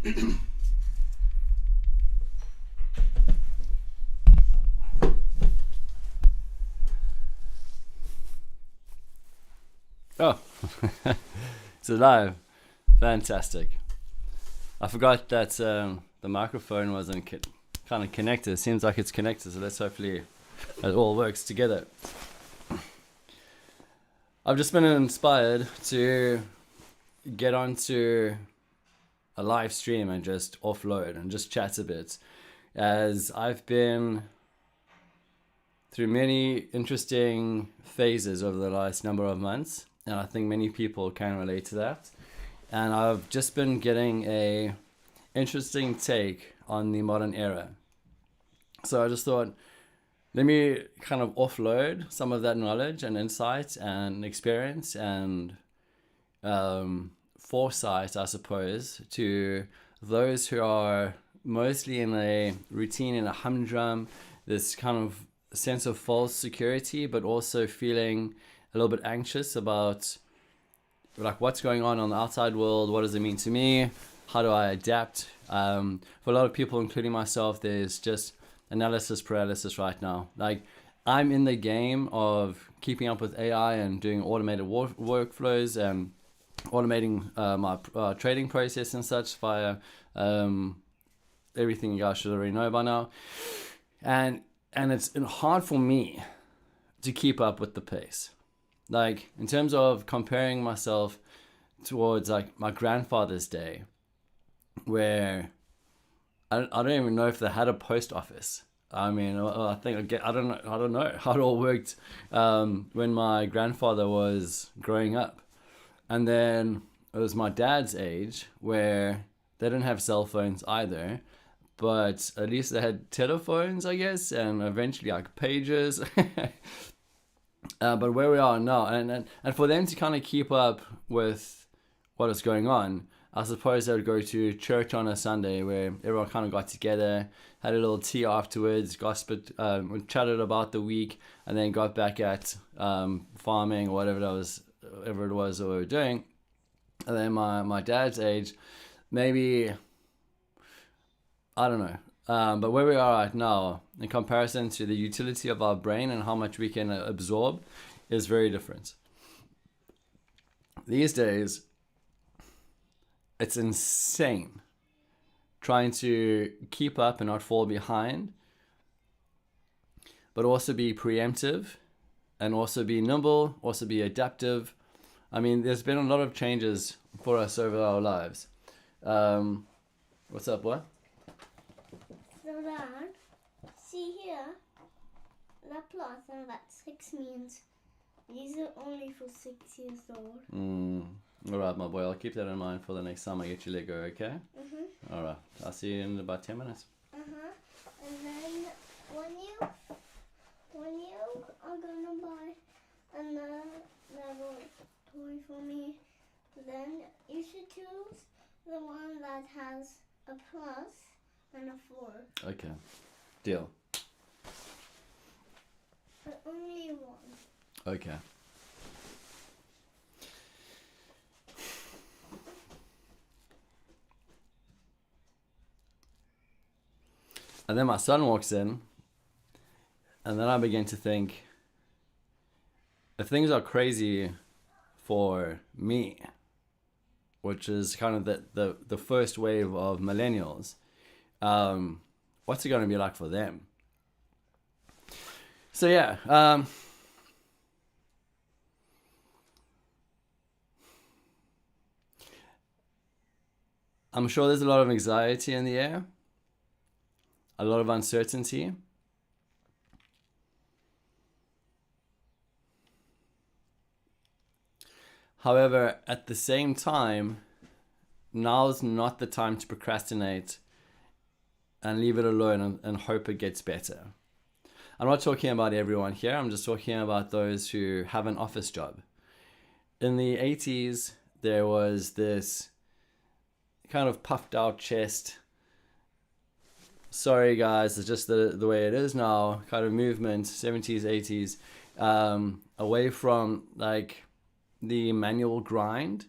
Oh, it's alive. Fantastic. I forgot that the microphone wasn't kind of connected. It seems like it's connected, so let's hopefully it all works together. I've just been inspired to get onto a live stream and just offload and just chat a bit, as I've been through many interesting phases over the last number of months, and I think many people can relate to that. And I've just been getting a interesting take on the modern era. So I just thought, let me kind of offload some of that knowledge and insight and experience and foresight, I suppose, to those who are mostly in a routine, in a humdrum, this kind of sense of false security, but also feeling a little bit anxious about like what's going on the outside world. What does it mean to me? How do I adapt? For a lot of people, including myself, there's just analysis paralysis right now. Like, I'm in the game of keeping up with AI and doing automated workflows and automating my trading process and such via everything you guys should already know by now. And it's hard for me to keep up with the pace. Like, in terms of comparing myself towards like my grandfather's day, where I don't even know if they had a post office. I mean, I don't know how it all worked when my grandfather was growing up. And then it was my dad's age, where they didn't have cell phones either, but at least they had telephones, I guess, and eventually like pages. But where we are now, and for them to kind of keep up with what is going on, I suppose they would go to church on a Sunday where everyone kind of got together, had a little tea afterwards, gossiped, chatted about the week, and then got back at farming or whatever it was that we were doing. And then my dad's age, maybe, I don't know. But where we are right now, in comparison to the utility of our brain and how much we can absorb, is very different. These days, it's insane trying to keep up and not fall behind, but also be preemptive and also be nimble, also be adaptive. I mean, there's been a lot of changes for us over our lives. What's up, what? So Dad, see here, that plus and that 6 means these are only for 6 years old. Alright, my boy, I'll keep that in mind for the next time I get you Lego, okay? Mm-hmm. Alright, I'll see you in about 10 minutes. Uh-huh. And then when you are gonna buy another toy for me, then you should choose the one that has a plus and a 4. Okay, deal. But only one. Okay. And then my son walks in, and then I begin to think, if things are crazy for me, which is kind of the first wave of millennials, what's it going to be like for them? So yeah, I'm sure there's a lot of anxiety in the air, a lot of uncertainty. However, at the same time, now's not the time to procrastinate and leave it alone and hope it gets better. I'm not talking about everyone here. I'm just talking about those who have an office job. In the 80s, there was this kind of puffed out chest, sorry guys, it's just the way it is now, kind of movement, 70s, 80s, away from like the manual grind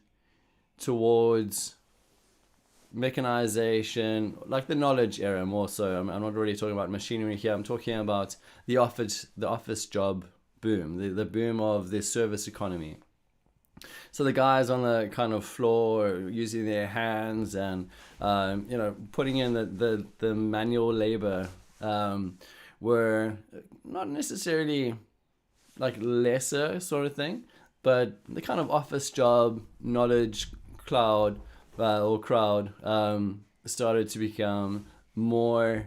towards mechanization, like the knowledge era more so. I'm not really talking about machinery here. I'm talking about the office job boom, the boom of the service economy. So the guys on the kind of floor using their hands and putting in the manual labor were not necessarily like lesser sort of thing, but the kind of office job knowledge crowd started to become more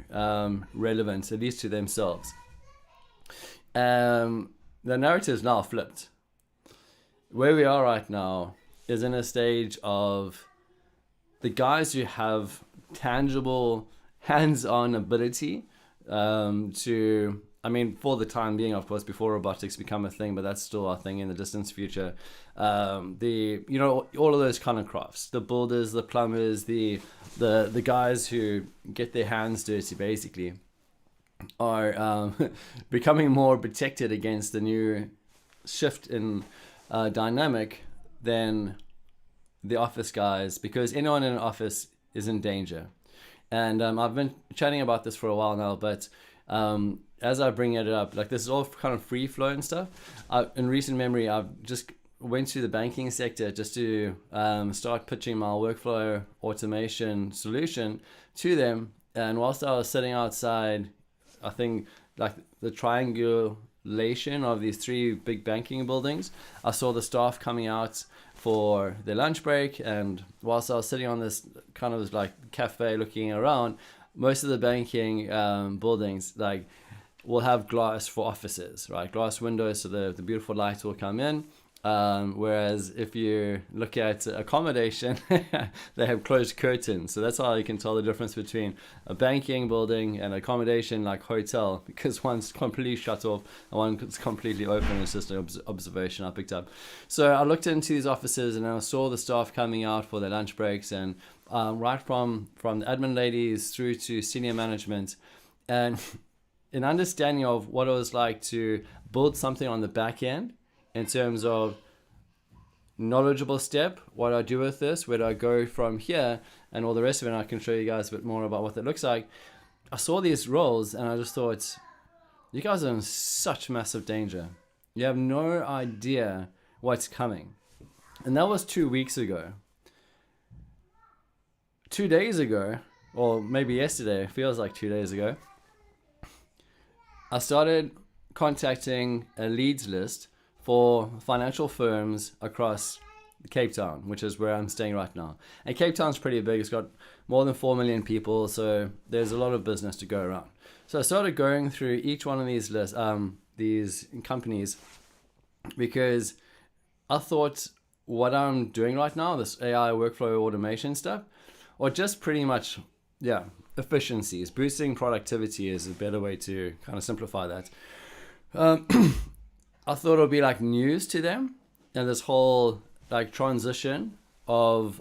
relevant, at least to themselves. The narrative's now flipped. Where we are right now is in a stage of the guys who have tangible hands-on ability for the time being, of course, before robotics become a thing, but that's still a thing in the distant future. All of those kind of crafts, the builders, the plumbers, the guys who get their hands dirty, basically, are becoming more protected against the new shift in dynamic than the office guys, because anyone in an office is in danger. And I've been chatting about this for a while now, but as I bring it up, like this is all kind of free flow and stuff. In recent memory, I've just went to the banking sector just to start pitching my workflow automation solution to them. And whilst I was sitting outside, I think like the triangulation of these three big banking buildings, I saw the staff coming out for their lunch break. And whilst I was sitting on this kind of like cafe looking around, most of the banking buildings like will have glass for offices, right? Glass windows, so the beautiful light will come in. Whereas if you look at accommodation, they have closed curtains. So that's how you can tell the difference between a banking building and accommodation like hotel, because one's completely shut off and one's completely open. It's just an observation I picked up. So I looked into these offices and I saw the staff coming out for their lunch breaks, and right from the admin ladies through to senior management, and an understanding of what it was like to build something on the back end in terms of knowledgeable step, what do I do with this, where do I go from here, and all the rest of it. And I can show you guys a bit more about what that looks like. I saw these roles and I just thought, you guys are in such massive danger. You have no idea what's coming. And that was 2 weeks ago. 2 days ago, or maybe yesterday, it feels like 2 days ago, I started contacting a leads list for financial firms across Cape Town, which is where I'm staying right now. And Cape Town's pretty big. It's got more than 4 million people, so there's a lot of business to go around. So I started going through each one of these lists, these companies, because I thought what I'm doing right now, this AI workflow automation stuff, or just pretty much, efficiencies, boosting productivity is a better way to kind of simplify that. I thought it would be like news to them, and this whole like transition of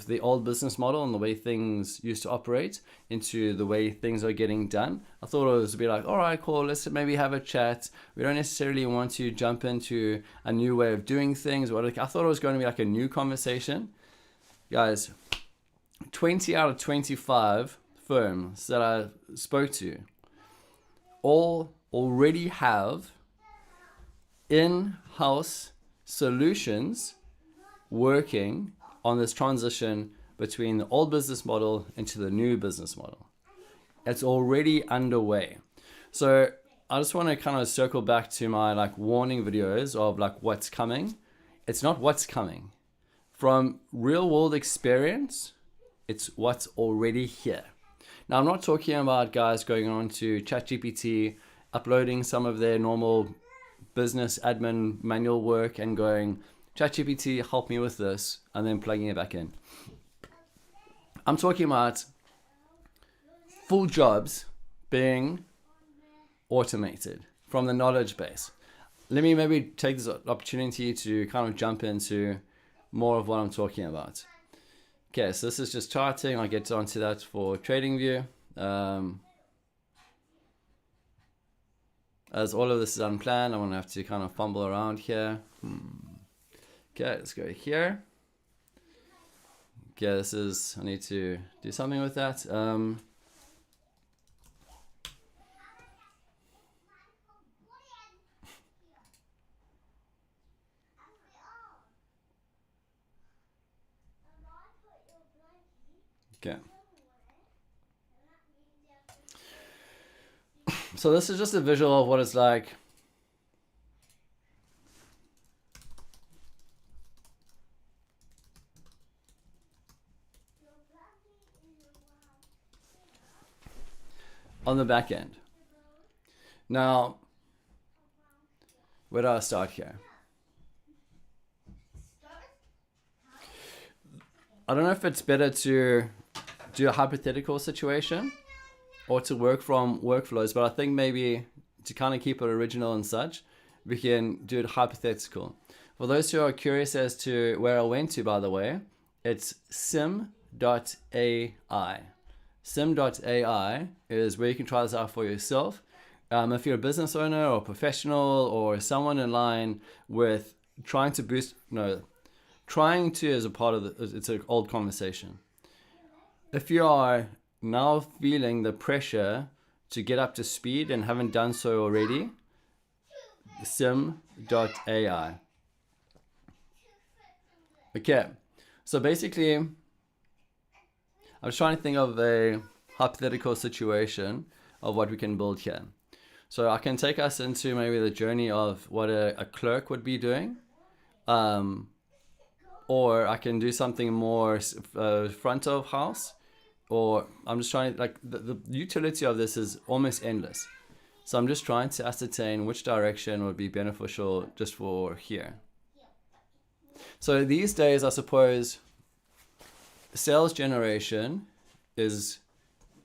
the old business model and the way things used to operate into the way things are getting done. I thought it was a bit like, all right, cool, let's maybe have a chat. We don't necessarily want to jump into a new way of doing things. I thought it was going to be like a new conversation. Guys, 20 out of 25 firms that I spoke to all already have in-house solutions working on this transition between the old business model into the new business model. It's already underway. So I just want to kind of circle back to my like warning videos of like what's coming. It's not what's coming. From real world experience, it's what's already here. Now, I'm not talking about guys going on to ChatGPT, uploading some of their normal business admin manual work and going, ChatGPT, help me with this, and then plugging it back in. I'm talking about full jobs being automated from the knowledge base. Let me maybe take this opportunity to kind of jump into more of what I'm talking about. Okay, so this is just charting. I'll get onto that for TradingView. As all of this is unplanned, I'm going to have to kind of fumble around here. Okay, let's go here. Okay, this is, I need to do something with that. Okay. So this is just a visual of what it's like. On the back end. Now, where do I start here? I don't know if it's better to do a hypothetical situation or to work from workflows, but I think maybe to kind of keep it original and such, we can do it hypothetical. For those who are curious as to where I went to, by the way, it's sim.ai. Sim.ai is where you can try this out for yourself. If you're a business owner or professional or someone in line with trying to boost, trying to as a part of it's an old conversation. If you are now feeling the pressure to get up to speed and haven't done so already, sim.ai. Okay, so basically, I was trying to think of a hypothetical situation of what we can build here. So I can take us into maybe the journey of what a clerk would be doing. Or I can do something more front of house. Or I'm just trying to, like, the utility of this is almost endless. So I'm just trying to ascertain which direction would be beneficial just for here. So these days, I suppose, sales generation is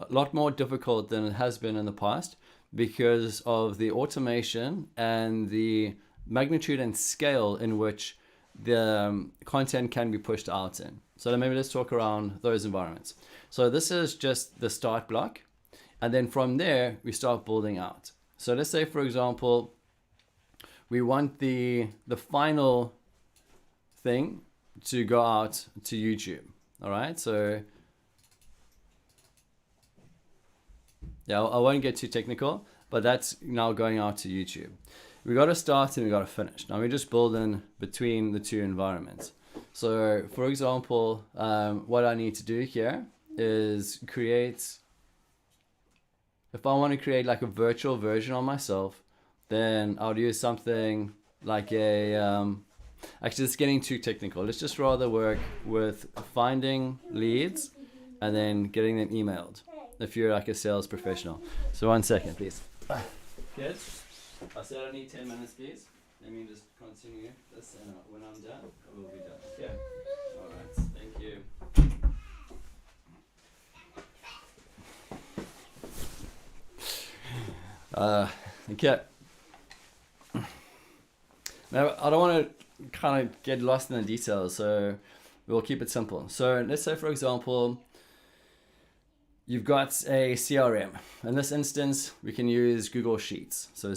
a lot more difficult than it has been in the past because of the automation and the magnitude and scale in which the content can be pushed out in. So maybe let's talk around those environments. So this is just the start block. And then from there, we start building out. So let's say, for example, we want the final thing to go out to YouTube. All right. So yeah, I won't get too technical, but that's now going out to YouTube. We got to start and we got to finish. Now we're just building between the two environments. So for example, what I need to do here is create, if I want to create like a virtual version of myself, then I'll use something like a, actually it's getting too technical. Let's just rather work with finding leads and then getting them emailed if you're like a sales professional. So 1 second, please. Kids, I said I need 10 minutes, please. Let me just continue this, and when I'm done, I will be done. Okay. All right. Thank you. Okay. Now, I don't want to kind of get lost in the details, so we'll keep it simple. So let's say, for example, you've got a CRM. In this instance, we can use Google Sheets. So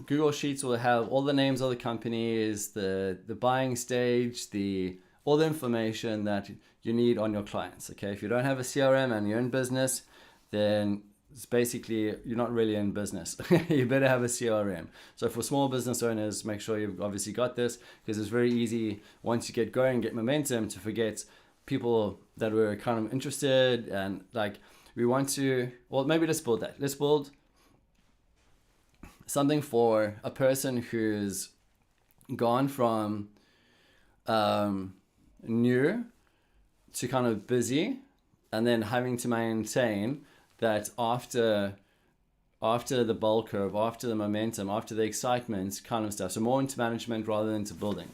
Google Sheets will have all the names of the companies, the buying stage, all the information that you need on your clients. Okay, if you don't have a CRM and you're in business, then it's basically you're not really in business. You better have a CRM. So for small business owners, make sure you've obviously got this, because it's very easy once you get going, get momentum, to forget people that were kind of interested and like. We want to, well, maybe let's build that. Let's build something for a person who's gone from new to kind of busy, and then having to maintain that after the bell curve, after the momentum, after the excitement kind of stuff. So more into management rather than into building.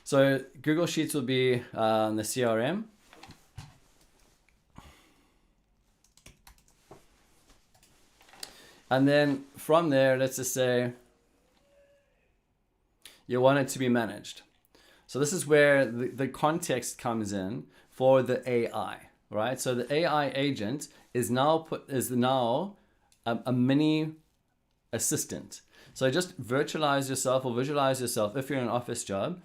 So Google Sheets will be the CRM. And then from there, let's just say you want it to be managed. So this is where the context comes in for the AI, right? So the AI agent is now a mini assistant. So just virtualize yourself or visualize yourself if you're in an office job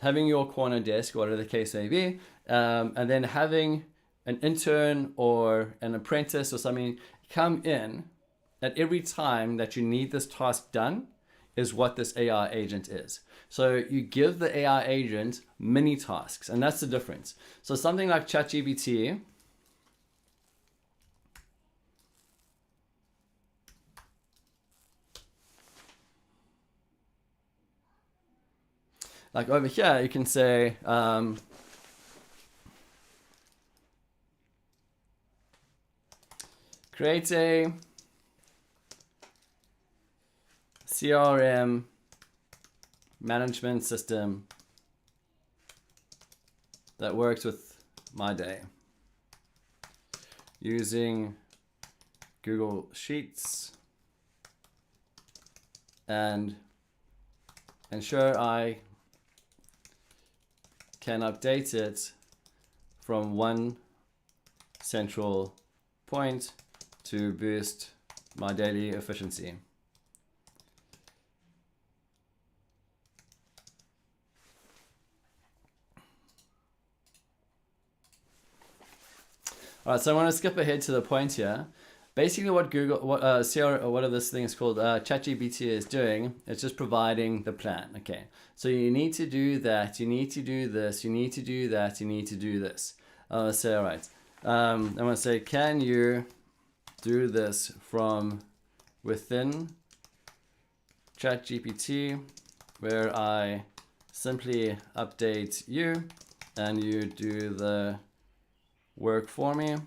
having your corner desk, whatever the case may be, and then having an intern or an apprentice or something come in at every time that you need this task done is what this AI agent is. So you give the AI agent mini tasks, and that's the difference. So something like ChatGPT, like over here, you can say, create a CRM management system that works with my day using Google Sheets and ensure I can update it from one central point to boost my daily efficiency. All right, so I want to skip ahead to the point here. Basically, what whatever this thing is called, ChatGPT is doing, it's just providing the plan. Okay, so you need to do that, you need to do this, you need to do that, you need to do this. Say, all right, I'm going to say, can you do this from within ChatGPT, where I simply update you and you do the work for me.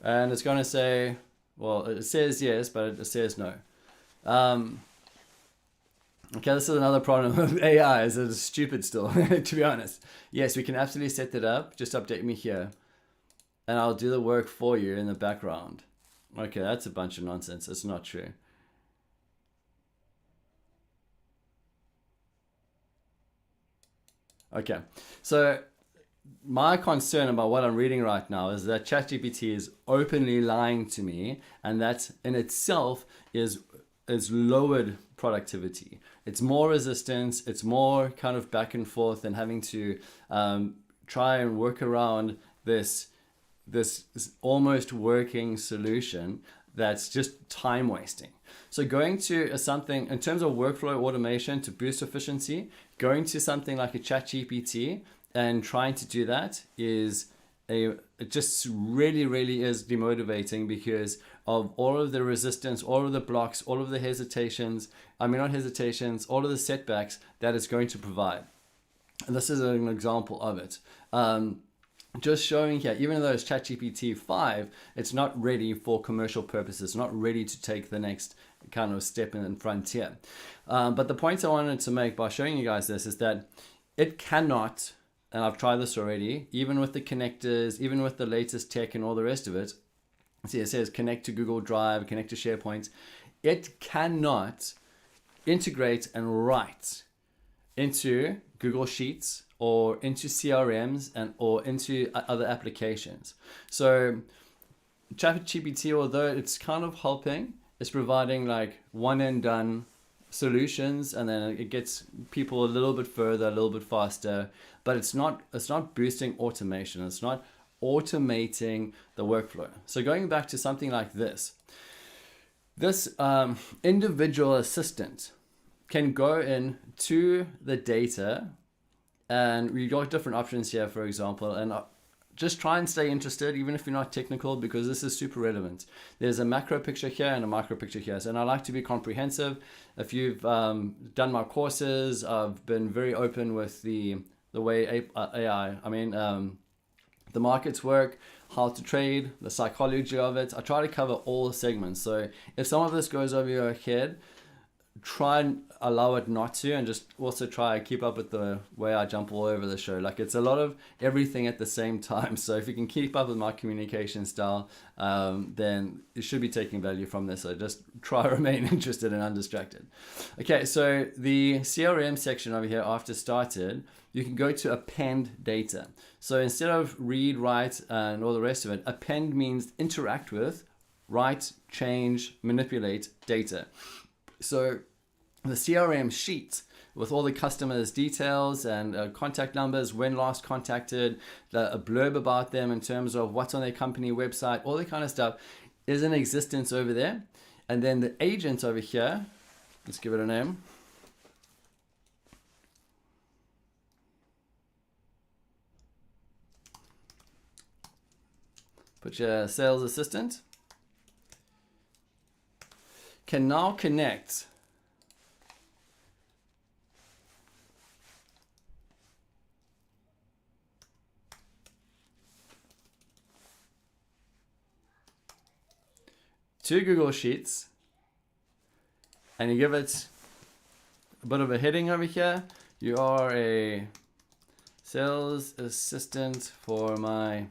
And it's going to say, well, it says yes, but it says no. Okay, this is another problem with AI, is it's stupid still, to be honest. Yes, we can absolutely set that up. Just update me here, and I'll do the work for you in the background. Okay, that's a bunch of nonsense. It's not true. Okay, so my concern about what I'm reading right now is that ChatGPT is openly lying to me, and that in itself is lowered productivity. It's more resistance, it's more kind of back and forth and having to try and work around this almost working solution that's just time wasting. So going to something in terms of workflow automation to boost efficiency, going to something like a ChatGPT and trying to do that it just really is demotivating because of all of the resistance, all of the blocks, all of the hesitations, not hesitations, all of the setbacks that it's going to provide. And this is an example of it. Just showing here, even though it's ChatGPT 5, it's not ready for commercial purposes, not ready to take the next kind of step in frontier. But the point I wanted to make by showing you guys this is that it cannot, and I've tried this already, even with the connectors, even with the latest tech and all the rest of it. See, it says connect to Google Drive, connect to SharePoint. It cannot integrate and write into Google Sheets or into CRMs or into other applications. So ChatGPT, although it's kind of helping, it's providing like one and done solutions, and then it gets people a little bit further, a little bit faster, but it's not boosting automation. It's not automating the workflow. So going back to something like this individual assistant can go in to the data, and we've got different options here, for example, and just try and stay interested, even if you're not technical, because this is super relevant. There's a macro picture here and a micro picture here. And I like to be comprehensive. If you've done my courses, I've been very open with the way AI, the markets work, how to trade, the psychology of it. I try to cover all segments. So if some of this goes over your head, try and allow it not to, and just also try and keep up with the way I jump all over the show. Like, it's a lot of everything at the same time. So if you can keep up with my communication style, then you should be taking value from this. So just try to remain interested and undistracted. Okay, so the CRM section over here after started, you can go to append data. So instead of read, write, and all the rest of it, append means interact with, write, change, manipulate data. So the CRM sheet with all the customers' details and contact numbers, when last contacted, a blurb about them in terms of what's on their company website, all that kind of stuff is in existence over there. And then the agent over here, let's give it a name. Put your sales assistant. Can now connect to Google Sheets, and you give it a bit of a heading over here. You are a sales assistant for my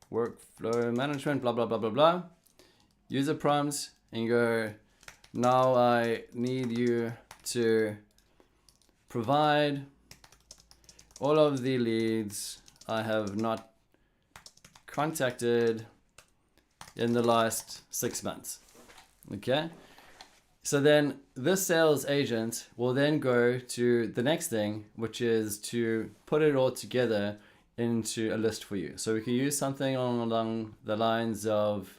workflow management, blah, blah, blah, blah, blah. User prompts, and you go, now I need you to provide all of the leads I have not contacted in the last 6 months. Okay. So then this sales agent will then go to the next thing, which is to put it all together into a list for you. So we can use something along the lines of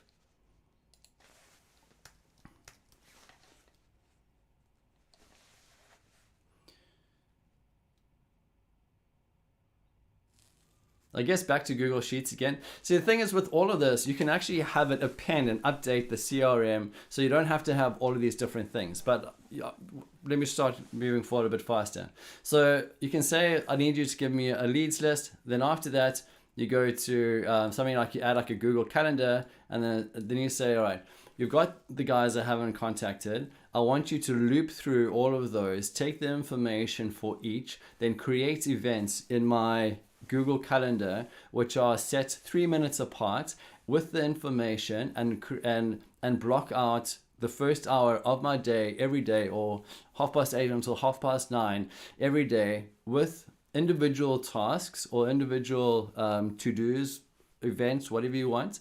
I guess back to Google Sheets again. So the thing is, with all of this, you can actually have it append and update the CRM, so you don't have to have all of these different things. But let me start moving forward a bit faster. So you can say, I need you to give me a leads list. Then after that, you go to something like, you add like a Google Calendar, and then you say, all right, you've got the guys I haven't contacted. I want you to loop through all of those, take the information for each, then create events in my Google Calendar, which are set 3 minutes apart with the information, and block out the first hour of my day every day, or 8:30 until 9:30 every day, with individual tasks or individual to-dos, events, whatever you want,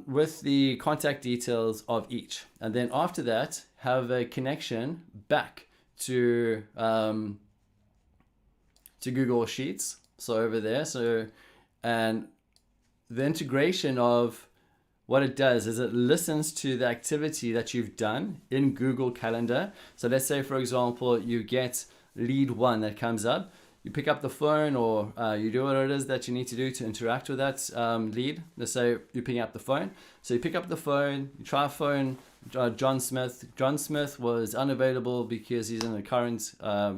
with the contact details of each. And then after that, have a connection back to Google Sheets. So over there, and the integration of what it does is it listens to the activity that you've done in Google Calendar. So let's say, for example, you get lead 1 that comes up. You pick up the phone, or you do what it is that you need to do to interact with that lead. Let's say you're picking up the phone. So you pick up the phone, you try phone John Smith. John Smith was unavailable because he's in a current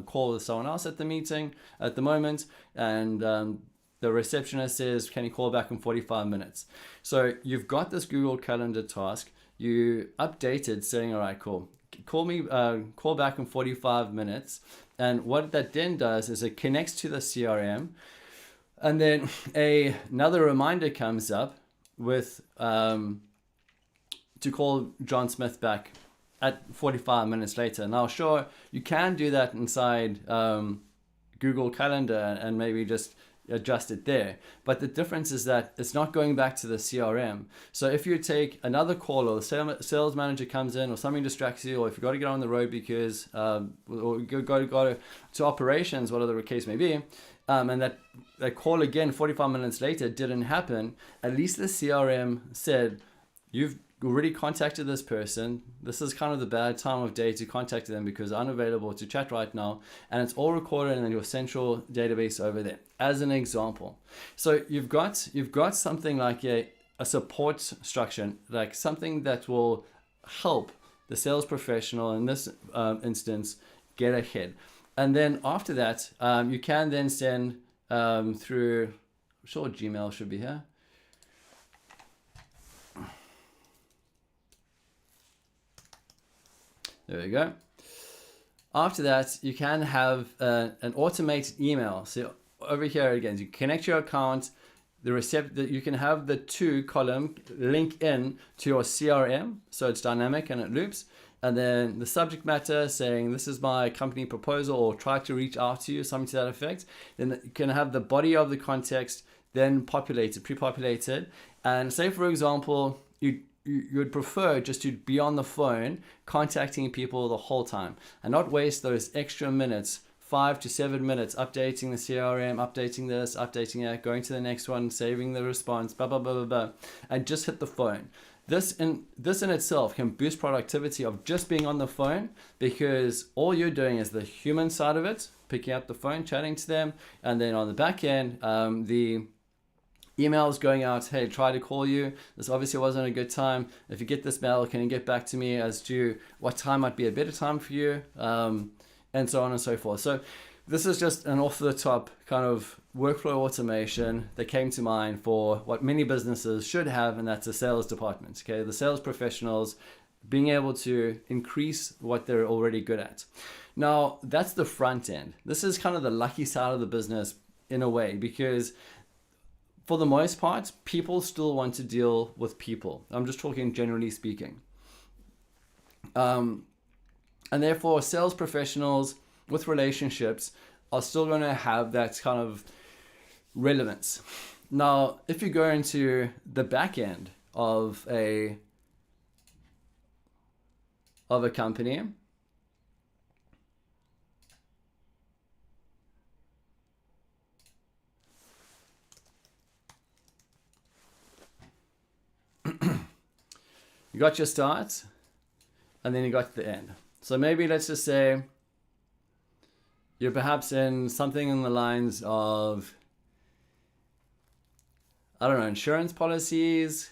call with someone else at the meeting at the moment. And the receptionist says, can you call back in 45 minutes? So you've got this Google Calendar task. You updated saying, all right, cool. Call back in 45 minutes. And what that then does is it connects to the CRM. And then another reminder comes up with to call John Smith back at 45 minutes later. Now, sure, you can do that inside Google Calendar and maybe just adjust it there. But the difference is that it's not going back to the CRM. So if you take another call, or the sales manager comes in, or something distracts you, or if you've got to get on the road because, or you go to operations, whatever the case may be, and that call again 45 minutes later didn't happen, at least the CRM said, you've already contacted this person. This is kind of the bad time of day to contact them because they're unavailable to chat right now, and it's all recorded in your central database over there, as an example. So you've got something like a support structure, like something that will help the sales professional in this instance get ahead. And then after that, you can then send through, I'm sure Gmail should be here. There we go. After that, you can have an automated email. So over here again, you connect your account, you can have the to column link in to your CRM, so it's dynamic and it loops. And then the subject matter saying, this is my company proposal, or try to reach out to you, something to that effect. Then you can have the body of the context then pre-populated. And say, for example, you would prefer just to be on the phone contacting people the whole time and not waste those extra minutes, 5 to 7 minutes, updating the CRM, updating this, updating that, going to the next one, saving the response, blah, blah, blah, blah, blah, and just hit the phone. This in itself can boost productivity of just being on the phone, because all you're doing is the human side of it, picking up the phone, chatting to them, and then on the back end, the emails going out, hey, try to call you. This obviously wasn't a good time. If you get this mail, can you get back to me as to what time might be a better time for you? And so on and so forth. So this is just an off the top kind of workflow automation that came to mind for what many businesses should have, and that's a sales department. Okay, the sales professionals being able to increase what they're already good at. Now, that's the front end. This is kind of the lucky side of the business in a way, because for the most part, people still want to deal with people. I'm just talking generally speaking. And therefore, sales professionals with relationships are still going to have that kind of relevance. Now, if you go into the back end of a company, you got your start, and then you got the end. So maybe let's just say you're perhaps in something in the lines of, I don't know, insurance policies.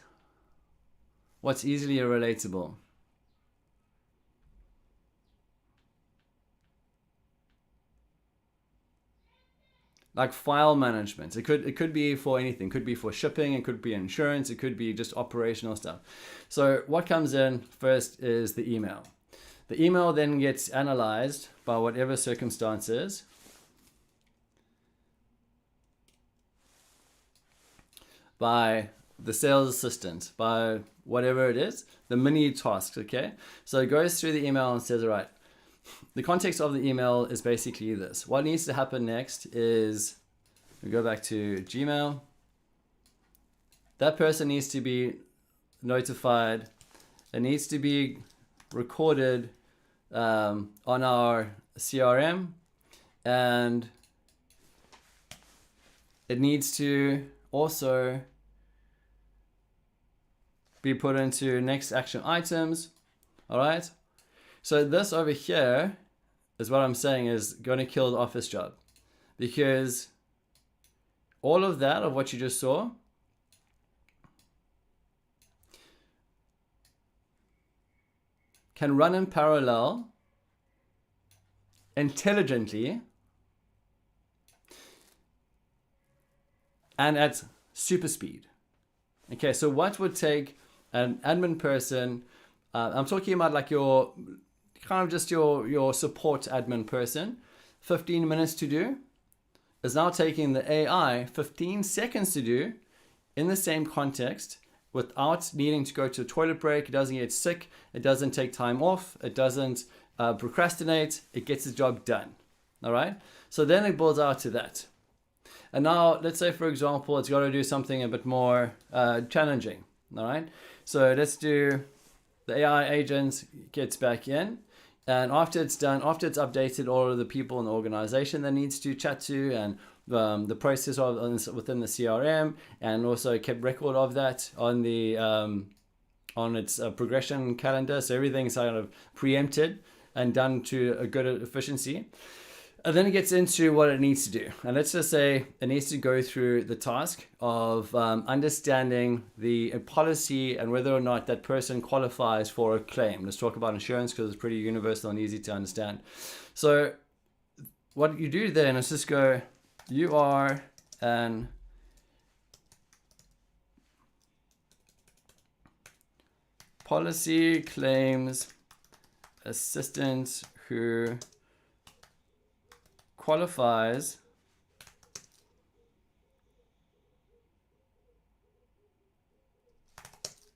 What's easily relatable? Like file management. It could be for anything. It could be for shipping. It could be insurance. It could be just operational stuff. So what comes in first is the email. The email then gets analyzed by whatever circumstances. By the sales assistant, by whatever it is, the mini tasks, okay? So it goes through the email and says, all right, the context of the email is basically this. What needs to happen next is, we go back to Gmail. That person needs to be notified. It needs to be recorded on our CRM, and it needs to also be put into next action items. All right. So this over here is what I'm saying is going to kill the office job, because all of that of what you just saw can run in parallel intelligently and at super speed. Okay, so what would take an admin person, I'm talking about like your kind of just your support admin person, 15 minutes to do, is now taking the AI 15 seconds to do in the same context without needing to go to a toilet break. It doesn't get sick. It doesn't take time off. It doesn't procrastinate. It gets the job done. All right. So then it builds out to that. And now let's say, for example, it's got to do something a bit more challenging. All right. So let's do the AI agent gets back in. And after it's done, after it's updated all of the people in the organization that needs to chat to, and the process of within the CRM, and also kept record of that on the on its progression calendar, so everything's kind of preempted and done to a good efficiency. And then it gets into what it needs to do. And let's just say it needs to go through the task of understanding the policy and whether or not that person qualifies for a claim. Let's talk about insurance because it's pretty universal and easy to understand. So what you do then is just go, you are an policy claims assistant who qualifies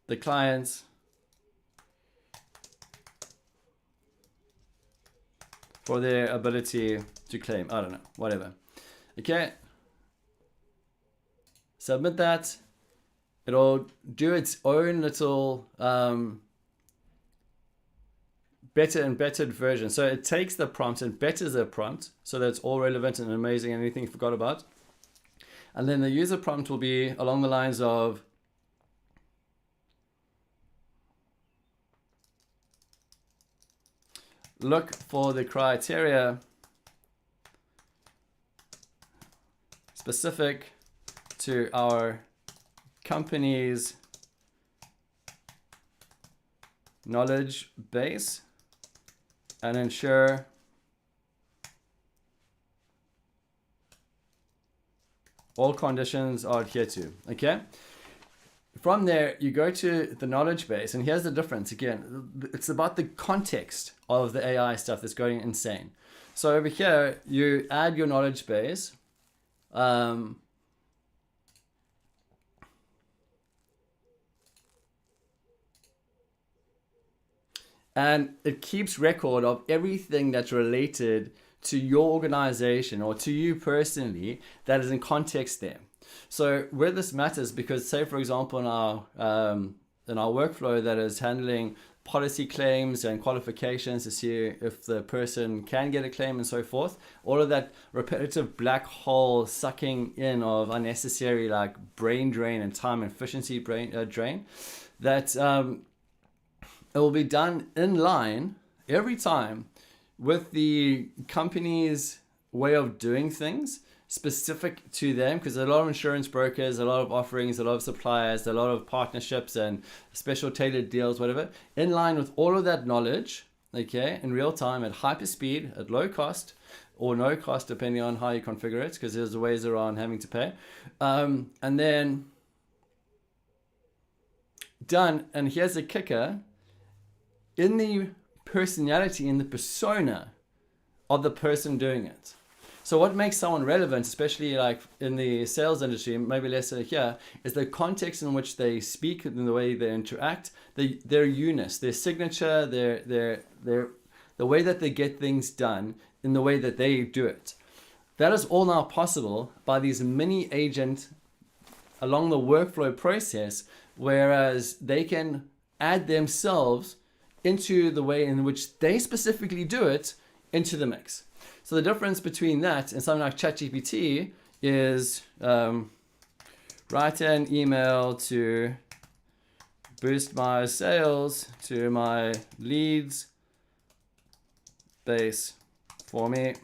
the clients for their ability to claim. I don't know, whatever. Okay. Submit that. it'll do its own little better and bettered version. So it takes the prompt and betters the prompt so that it's all relevant and amazing, anything you forgot about. And then the user prompt will be along the lines of, look for the criteria specific to our company's knowledge base and ensure all conditions are adhered to. Okay. From there, you go to the knowledge base, and here's the difference. Again, it's about the context of the AI stuff that's going insane. So over here, you add your knowledge base. And it keeps record of everything that's related to your organization or to you personally that is in context there. So where this matters, because say for example in our workflow that is handling policy claims and qualifications to see if the person can get a claim and so forth, all of that repetitive black hole sucking in of unnecessary like brain drain and time efficiency drain, that it will be done in line every time with the company's way of doing things specific to them, because a lot of insurance brokers, a lot of offerings, a lot of suppliers, a lot of partnerships and special tailored deals, whatever, in line with all of that knowledge, okay, in real time at hyper speed, at low cost or no cost, depending on how you configure it, because there's ways around having to pay. And then done. And here's the kicker. In the personality, in the persona of the person doing it. So what makes someone relevant, especially like in the sales industry, maybe less so here, is the context in which they speak and the way they interact, their uniqueness, their signature, the way that they get things done in the way that they do it. That is all now possible by these mini agents along the workflow process, whereas they can add themselves into the way in which they specifically do it into the mix. So the difference between that and something like ChatGPT is write an email to boost my sales to my leads base for me.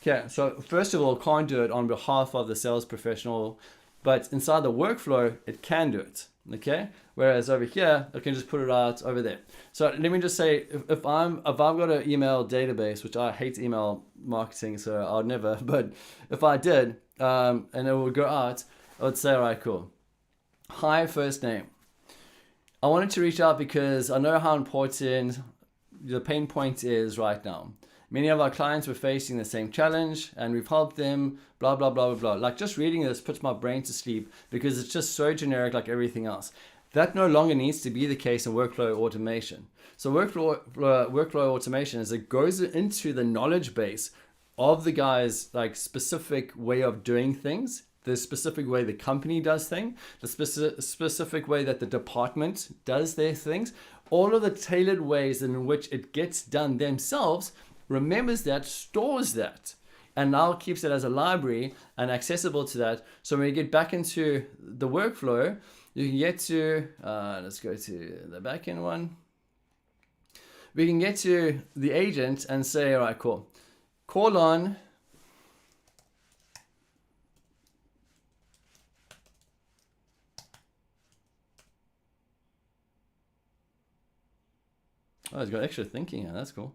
Okay, so first of all, can't do it on behalf of the sales professional, but inside the workflow, it can do it. Okay, whereas over here I can just put it out over there. So let me just say, if I've got an email database, which I hate email marketing, so I'll never, but if I did, and it would go out, I would say, all right, cool. Hi, first name. I wanted to reach out because I know how important the pain point is right now. Many of our clients were facing the same challenge and we've helped them, blah, blah, blah, blah, blah. Like just reading this puts my brain to sleep because it's just so generic like everything else. That no longer needs to be the case in workflow automation. So workflow automation is it goes into the knowledge base of the guy's like specific way of doing things, the specific way the company does things, the specific way that the department does their things, all of the tailored ways in which it gets done themselves, remembers that, stores that, and now keeps it as a library and accessible to that. So when you get back into the workflow, you can get to, let's go to the backend one. We can get to the agent and say, all right, cool. Call on oh, it's got extra thinking here. That's cool.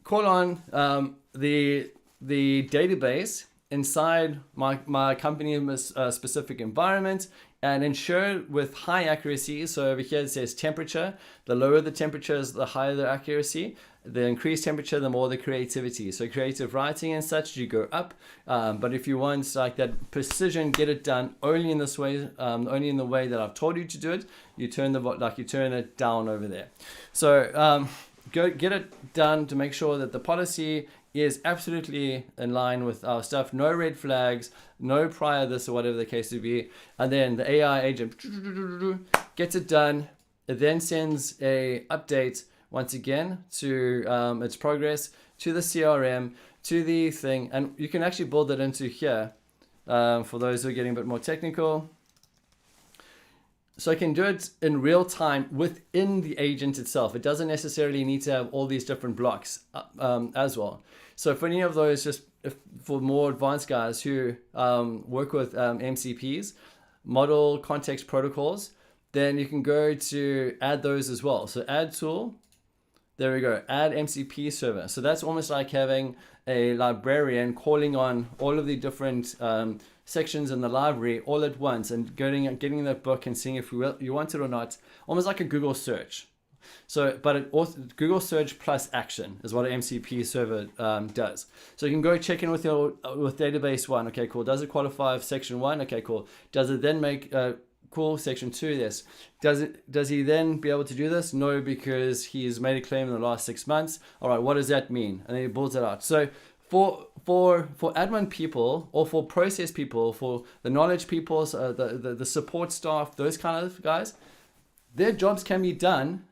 Call on the database inside my company's specific environment and ensure with high accuracy. So over here it says temperature. The lower the temperature is, the higher the accuracy. The increased temperature, the more the creativity. So creative writing and such, you go up. But if you want like that precision, get it done only in this way, only in the way that I've told you to do it. You turn it down over there. So go get it done to make sure that the policy is absolutely in line with our stuff. No red flags, no prior this or whatever the case would be. And then the AI agent gets it done. It then sends a update once again to its progress, to the CRM, to the thing. And you can actually build it into here for those who are getting a bit more technical. So I can do it in real time within the agent itself. It doesn't necessarily need to have all these different blocks as well. So for any of those, just for more advanced guys who work with MCPs, model context protocols, then you can go to add those as well. So add tool, there we go, add MCP server. So that's almost like having a librarian calling on all of the different sections in the library all at once and getting that book and seeing if you want it or not, almost like a Google search. So, but Google search plus action is what an MCP server does. So you can go check in with database 1. Okay, cool. Does it qualify for section 1? Okay, cool. Does it then make cool section 2? Yes. Does he then be able to do this? No, because he's made a claim in the last 6 months. All right, what does that mean? And then he builds it out. So for admin people or for process people, for the knowledge people, the support staff, those kind of guys, their jobs can be done.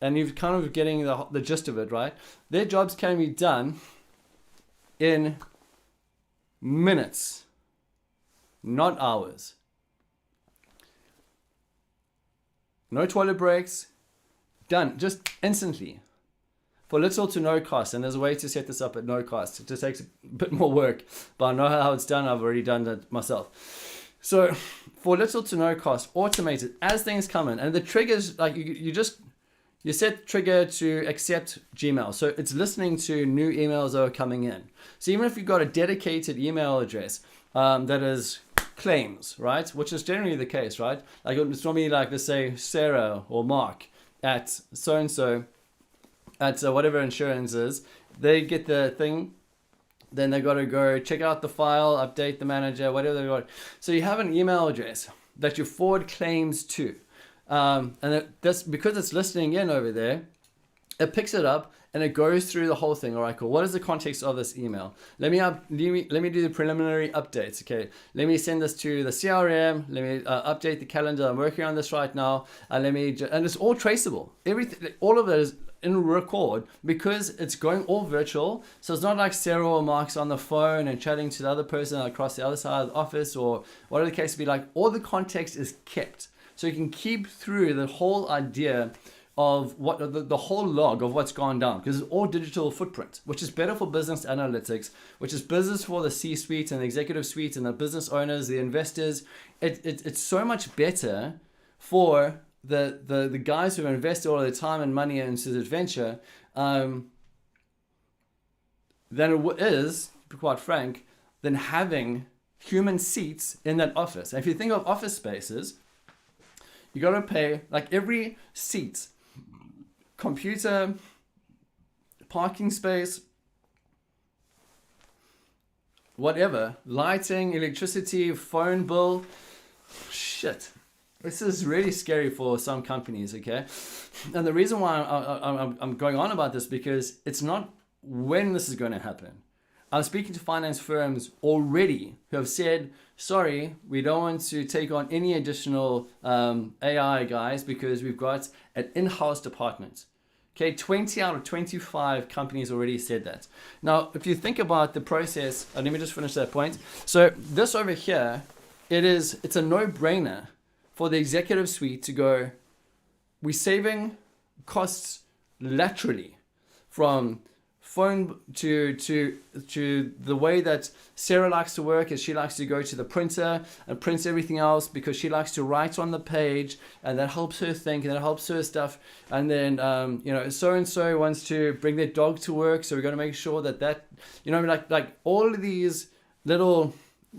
And you're kind of getting the gist of it, right? Their jobs can be done in minutes, not hours. No toilet breaks, done, just instantly. For little to no cost, and there's a way to set this up at no cost. It just takes a bit more work, but I know how it's done. I've already done it myself. So for little to no cost, automated as things come in, and the triggers, like you set trigger to accept Gmail. So it's listening to new emails that are coming in. So even if you've got a dedicated email address that is claims, right? Which is generally the case, right? Like it's normally like, let's say Sarah or Mark at so-and-so at whatever insurance is. They get the thing. Then they got to go check out the file, update the manager, whatever they got. So you have an email address that you forward claims to. And that's because it's listening in over there, it picks it up and it goes through the whole thing. All right, cool. What is the context of this email? Let me do the preliminary updates. Okay, let me send this to the CRM. Let me update the calendar. I'm working on this right now. And it's all traceable. Everything, all of that is in record because it's going all virtual. So it's not like Sarah or Mark's on the phone and chatting to the other person across the other side of the office or whatever the case would be. Like all the context is kept. So you can keep through the whole idea of what the whole log of what's gone down because it's all digital footprint, which is better for business analytics, which is business for the C-suite and the executive suite and the business owners, the investors. It's so much better for the guys who invested all their time and money into this adventure than it is, to be quite frank, than having human seats in that office. And if you think of office spaces, you got to pay like every seat, computer, parking space, whatever, lighting, electricity, phone bill. Shit. This is really scary for some companies, okay? And the reason why I'm going on about this because it's not when this is going to happen. I'm speaking to finance firms already who have said, sorry, we don't want to take on any additional AI guys because we've got an in-house department. Okay, 20 out of 25 companies already said that. Now, if you think about the process, let me just finish that point. So this over here, it's a no-brainer for the executive suite to go, we're saving costs laterally from phone to the way that Sarah likes to work is she likes to go to the printer and prints everything else because she likes to write on the page and that helps her think and that helps her stuff. And then, so-and-so wants to bring their dog to work. So we're going to make sure that like all of these little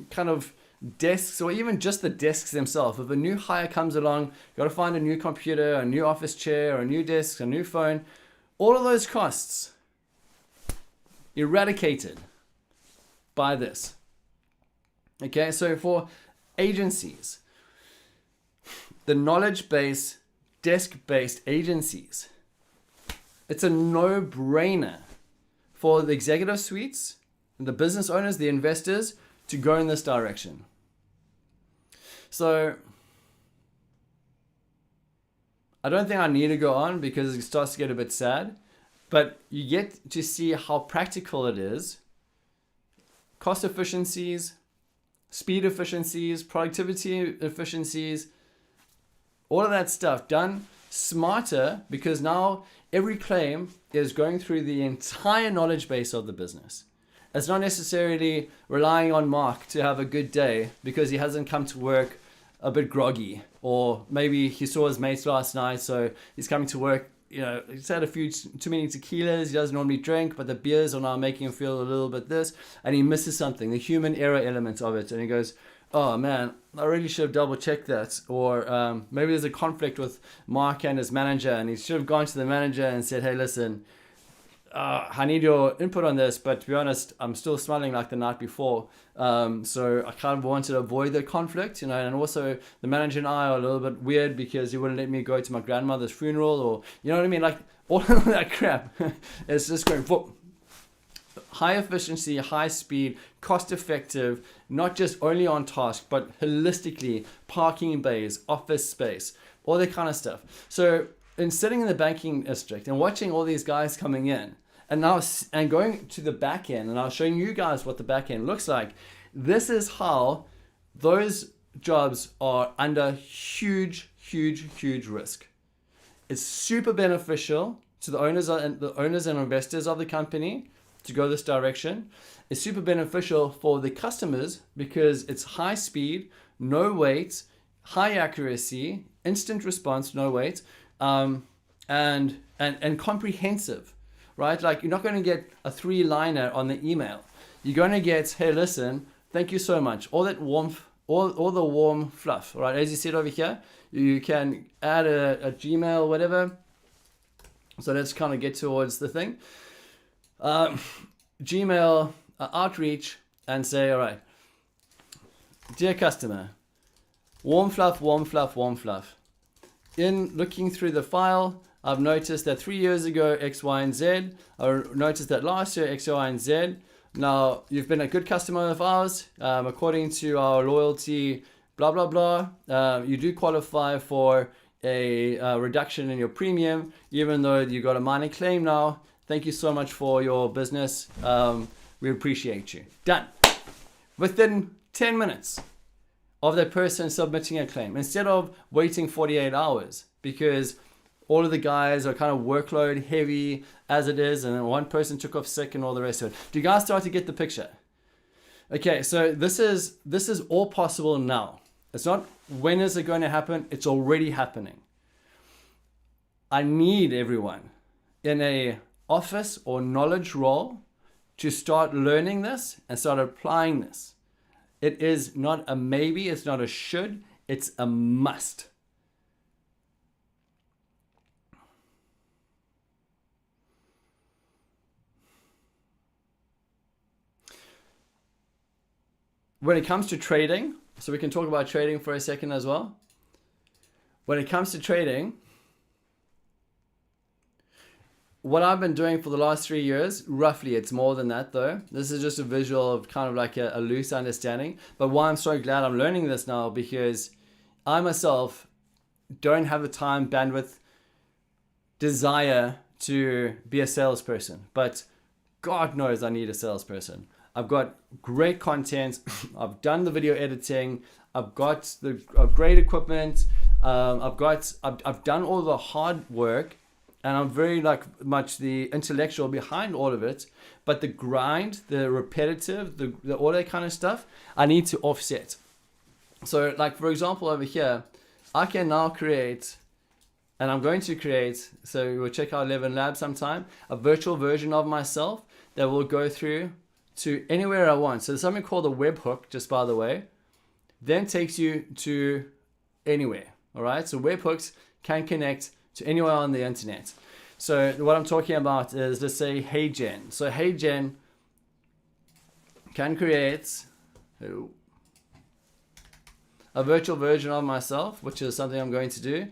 kind of desks or even just the desks themselves. If a new hire comes along, you got to find a new computer, a new office chair, a new desk, a new phone, all of those costs eradicated by this. Okay, so for agencies, the knowledge-based, desk-based agencies, it's a no-brainer for the executive suites, the business owners, the investors to go in this direction. So I don't think I need to go on because it starts to get a bit sad, but you get to see how practical it is. Cost efficiencies, speed efficiencies, productivity efficiencies, all of that stuff done smarter, because now every claim is going through the entire knowledge base of the business. It's not necessarily relying on Mark to have a good day because he hasn't come to work a bit groggy, or maybe he saw his mates last night, so he's coming to work, he's had a few too many tequilas, he doesn't normally drink, but the beers are now making him feel a little bit this, and he misses something, the human error element of it, and he goes, oh man, I really should have double checked that. Or maybe there's a conflict with Mark and his manager, and he should have gone to the manager and said, hey, listen, I need your input on this, but to be honest, I'm still smelling like the night before. So I kind of wanted to avoid the conflict, and also the manager and I are a little bit weird because he wouldn't let me go to my grandmother's funeral, or, you know what I mean? Like all of that crap. It's just going for high efficiency, high speed, cost effective, not just only on task, but holistically, parking bays, office space, all that kind of stuff. So in sitting in the banking district and watching all these guys coming in, and going to the back end, and I was showing you guys what the back end looks like. This is how those jobs are under huge, huge, huge risk. It's super beneficial to the owners and investors of the company to go this direction. It's super beneficial for the customers because it's high speed, no wait, high accuracy, instant response, no wait, and comprehensive. Right? Like you're not going to get a 3-liner on the email. You're going to get, hey, listen, thank you so much. All that warmth, all the warm fluff, right? As you said over here, you can add a Gmail, whatever. So let's kind of get towards the thing. Gmail outreach and say, all right, dear customer, warm fluff, warm fluff, warm fluff. In looking through the file, I've noticed that 3 years ago, X, Y, and Z. I noticed that last year, X, Y, and Z. Now, you've been a good customer of ours. According to our loyalty, blah, blah, blah. You do qualify for a reduction in your premium, even though you got a minor claim now. Thank you so much for your business. We appreciate you. Done. Within 10 minutes of that person submitting a claim, instead of waiting 48 hours, because all of the guys are kind of workload heavy as it is, and then one person took off sick and all the rest of it. Do you guys start to get the picture? Okay, so this is all possible now. It's not when is it going to happen, it's already happening. I need everyone in a office or knowledge role to start learning this and start applying this. It is not a maybe, it's not a should, it's a must. When it comes to trading, so we can talk about trading for a second as well. When it comes to trading, what I've been doing for the last 3 years, roughly, it's more than that though. This is just a visual of kind of like a loose understanding. But why I'm so glad I'm learning this now, because I myself don't have the time, bandwidth, desire to be a salesperson. But God knows I need a salesperson. I've got great content. I've done the video editing. I've got the great equipment. I've done all the hard work, and I'm very much the intellectual behind all of it. But the grind, the repetitive, the all that kind of stuff, I need to offset. So, like for example, over here, I can now create, and I'm going to create. So we'll check out 11 Labs sometime. A virtual version of myself that will go through to anywhere I want. So there's something called a webhook, just by the way, then takes you to anywhere. All right. So webhooks can connect to anywhere on the internet. So what I'm talking about is, let's say, HeyGen. So HeyGen can create a virtual version of myself, which is something I'm going to do.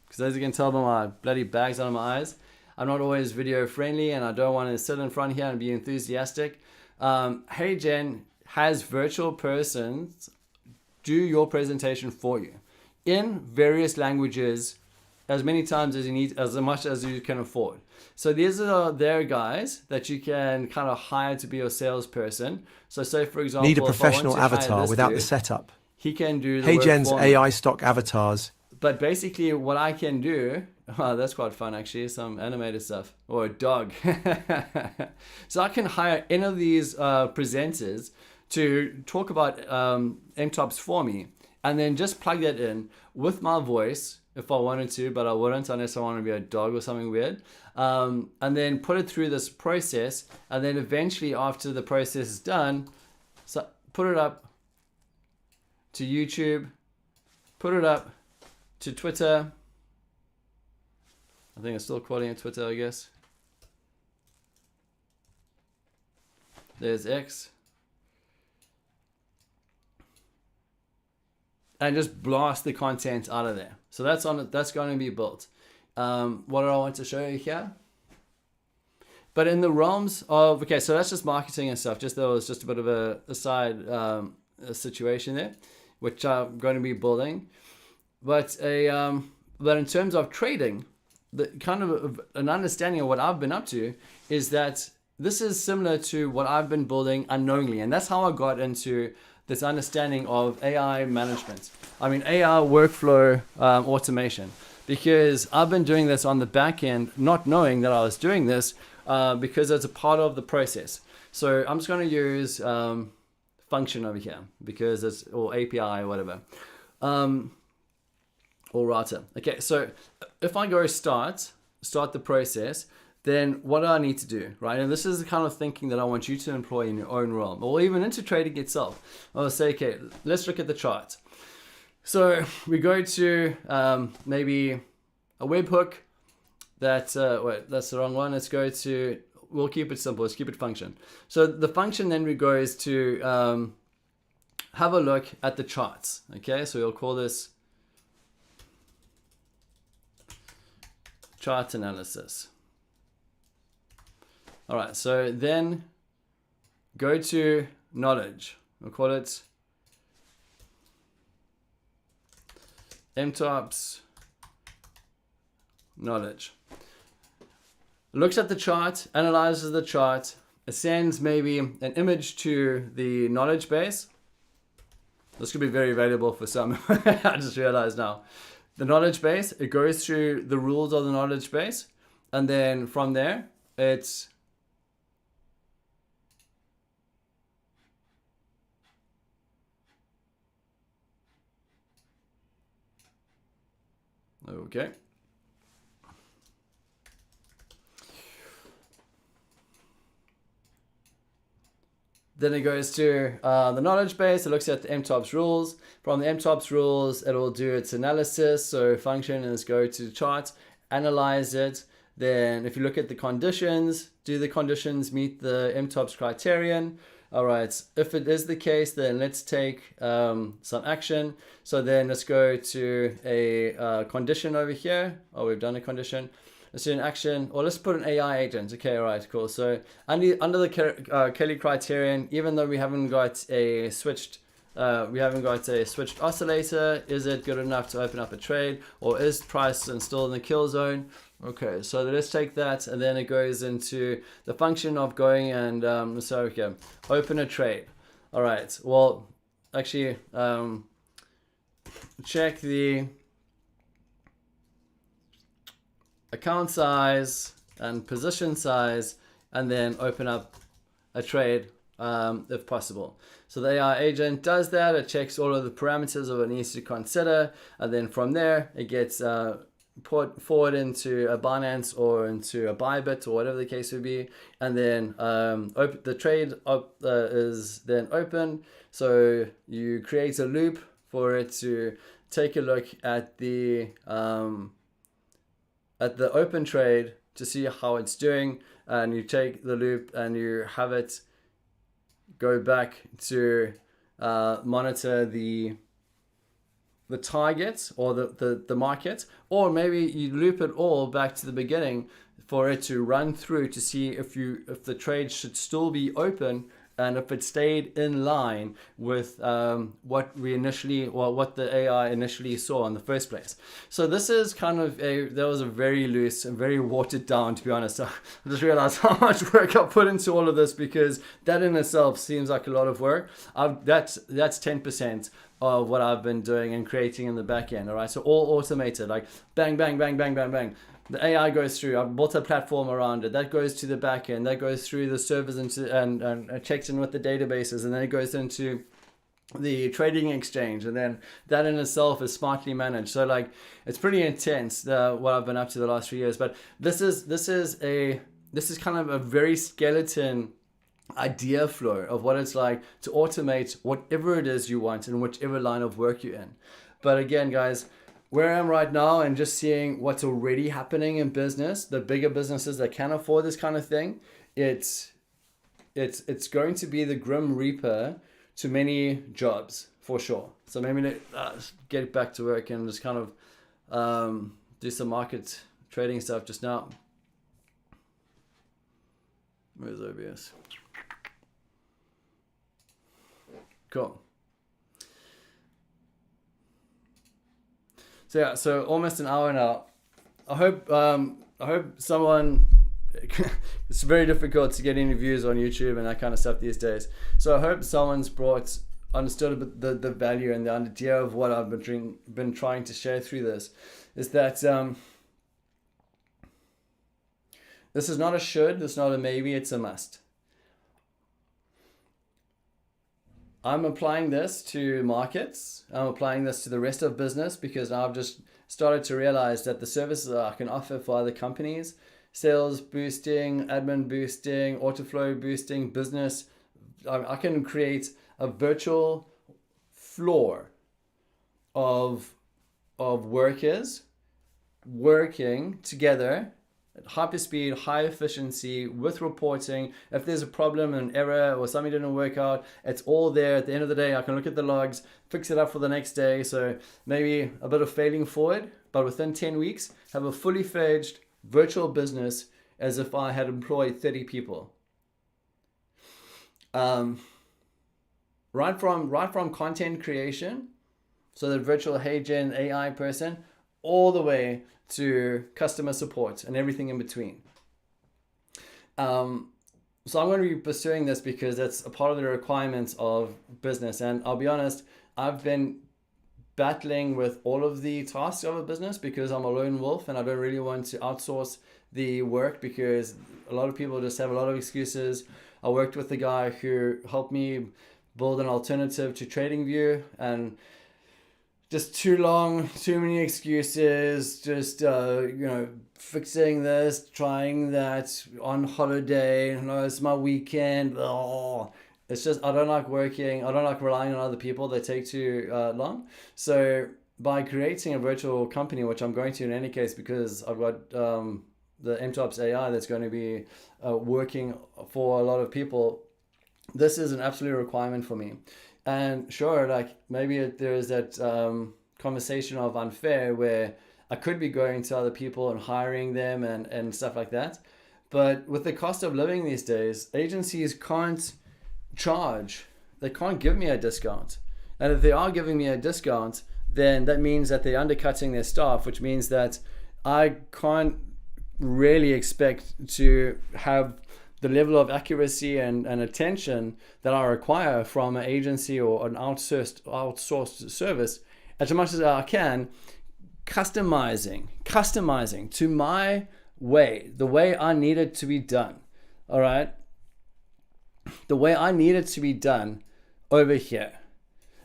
Because as you can tell by my bloody bags under my eyes, I'm not always video friendly and I don't want to sit in front here and be enthusiastic. Hey Jen has virtual persons do your presentation for you in various languages as many times as you need, as much as you can afford. So these are their guys that you can kind of hire to be your salesperson. So say, for example, Need a professional avatar without the setup. He can do the Hey work Jen's for me. AI stock avatars. But basically what I can do, oh, that's quite fun actually, some animated stuff, or a dog. So I can hire any of these presenters to talk about MTOPS for me, and then just plug that in with my voice if I wanted to, but I wouldn't unless I want to be a dog or something weird. And then put it through this process, and then eventually after the process is done, so put it up to YouTube, put it up to Twitter. I think it's still calling it Twitter, I guess. There's X. And just blast the content out of there. So that's on it. That's going to be built. What do I want to show you here? But in the realms of, okay, so that's just marketing and stuff. Just there was just a bit of a side a situation there, which I'm going to be building. But but in terms of trading, the kind of an understanding of what I've been up to is that this is similar to what I've been building unknowingly, and that's how I got into this understanding of AI management. I mean, AI workflow automation, because I've been doing this on the back end, not knowing that I was doing this because it's a part of the process. So I'm just going to use function over here because it's, or API or whatever, or router. Okay, so if I go start the process, then what do I need to do, right? And this is the kind of thinking that I want you to employ in your own realm, or even into trading itself. I'll say, okay, let's look at the chart. So we go to maybe a webhook that, wait, that's the wrong one. Let's go to, we'll keep it simple. Let's keep it function. So the function then we go is to have a look at the charts. Okay, so we'll call this chart analysis. All right, so then go to knowledge. We'll call it MTOPS knowledge. Looks at the chart, analyzes the chart, sends maybe an image to the knowledge base. This could be very valuable for some. I just realized now. The knowledge base, it goes through the rules of the knowledge base, and then from there, it's okay. Then it goes to the knowledge base. It looks at the MTOPS rules. From the MTOPS rules, it will do its analysis. So function is go to the chart, analyze it. Then if you look at the conditions, do the conditions meet the MTOPS criterion? All right, if it is the case, then let's take some action. So then let's go to a condition over here. Oh, we've done a condition. Let's do an action, or let's put an AI agent. Okay, all right, cool. So under the Kelly criterion, even though we haven't got a switched oscillator, is it good enough to open up a trade, or is price still in the kill zone? Okay, so let's take that, and then it goes into the function of going and so okay, open a trade. All right, well, actually, check the account size and position size, and then open up a trade if possible. So the AI agent does that. It checks all of the parameters of what it needs to consider, and then from there it gets put forward into a Binance or into a Bybit or whatever the case would be, and then the trade is then open. So you create a loop for it to take a look at the open trade to see how it's doing, and you take the loop and you have it go back to monitor the target or the market, or maybe you loop it all back to the beginning for it to run through to see if the trade should still be open and if it stayed in line with what the AI initially saw in the first place. So this is kind of that was a very loose and very watered down, to be honest. I just realized how much work I put into all of this, because that in itself seems like a lot of work. That's 10% of what I've been doing and creating in the back end. All right, so all automated, like bang, bang, bang, bang, bang, bang. The AI goes through. I've built a platform around it. That goes to the back end. That goes through the servers and checks in with the databases, and then it goes into the trading exchange, and then that in itself is smartly managed. So like, it's pretty intense what I've been up to the last few years. But this is kind of a very skeleton idea flow of what it's like to automate whatever it is you want in whichever line of work you're in. But again, guys, where I am right now and just seeing what's already happening in business, the bigger businesses that can afford this kind of thing, it's going to be the grim reaper to many jobs for sure. So maybe let's get back to work and just kind of do some market trading stuff just now. Where's OBS? Cool. So yeah, so almost an hour now. I hope someone. It's very difficult to get interviews on YouTube and that kind of stuff these days. So I hope someone's understood the value and the idea of what I've been trying to share through this. Is that this is not a should, it's not a maybe, it's a must. I'm applying this to markets. I'm applying this to the rest of business, because now I've just started to realize that the services that I can offer for other companies, sales boosting, admin boosting, autoflow boosting, business, I can create a virtual floor of workers working together at hyperspeed, high efficiency, with reporting. If there's a problem, an error, or something didn't work out, it's all there. At the end of the day, I can look at the logs, fix it up for the next day. So maybe a bit of failing forward, but within 10 weeks, have a fully fledged virtual business as if I had employed 30 people. Right from content creation, so the virtual HeyGen AI person, all the way to customer support and everything in between. So I'm going to be pursuing this because that's a part of the requirements of business. And I'll be honest, I've been battling with all of the tasks of a business because I'm a lone wolf and I don't really want to outsource the work, because a lot of people just have a lot of excuses. I worked with the guy who helped me build an alternative to TradingView, and just too long, too many excuses, just, fixing this, trying that, on holiday, no, it's my weekend. Oh, it's just, I don't like working. I don't like relying on other people. They take too long. So by creating a virtual company, which I'm going to in any case, because I've got the MTOPS AI that's going to be working for a lot of people, this is an absolute requirement for me. And sure, like maybe there is that conversation of unfair where I could be going to other people and hiring them and stuff like that. But with the cost of living these days, agencies can't charge. They can't give me a discount. And if they are giving me a discount, then that means that they're undercutting their staff, which means that I can't really expect to have the level of accuracy and attention that I require from an agency or an outsourced service, as much as I can, customizing to my way, the way I need it to be done. All right. The way I need it to be done over here.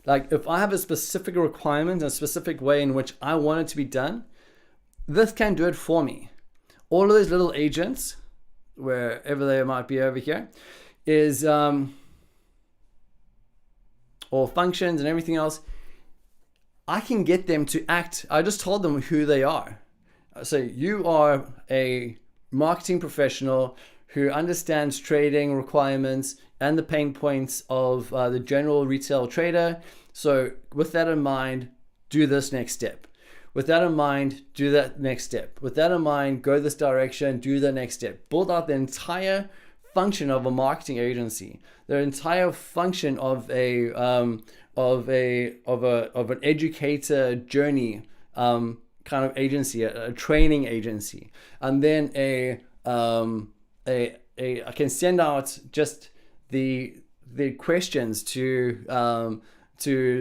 Like if I have a specific requirement, a specific way in which I want it to be done, this can do it for me. All of those little agents, wherever they might be over here, is or functions and everything else, I can get them to act. I just told them who they are. So you are a marketing professional who understands trading requirements and the pain points of the general retail trader. So with that in mind, do this next step. With that in mind, do that next step. With that in mind, go this direction, do the next step. Build out the entire function of a marketing agency, the entire function of an educator journey kind of agency, a training agency, and then I can send out just the questions to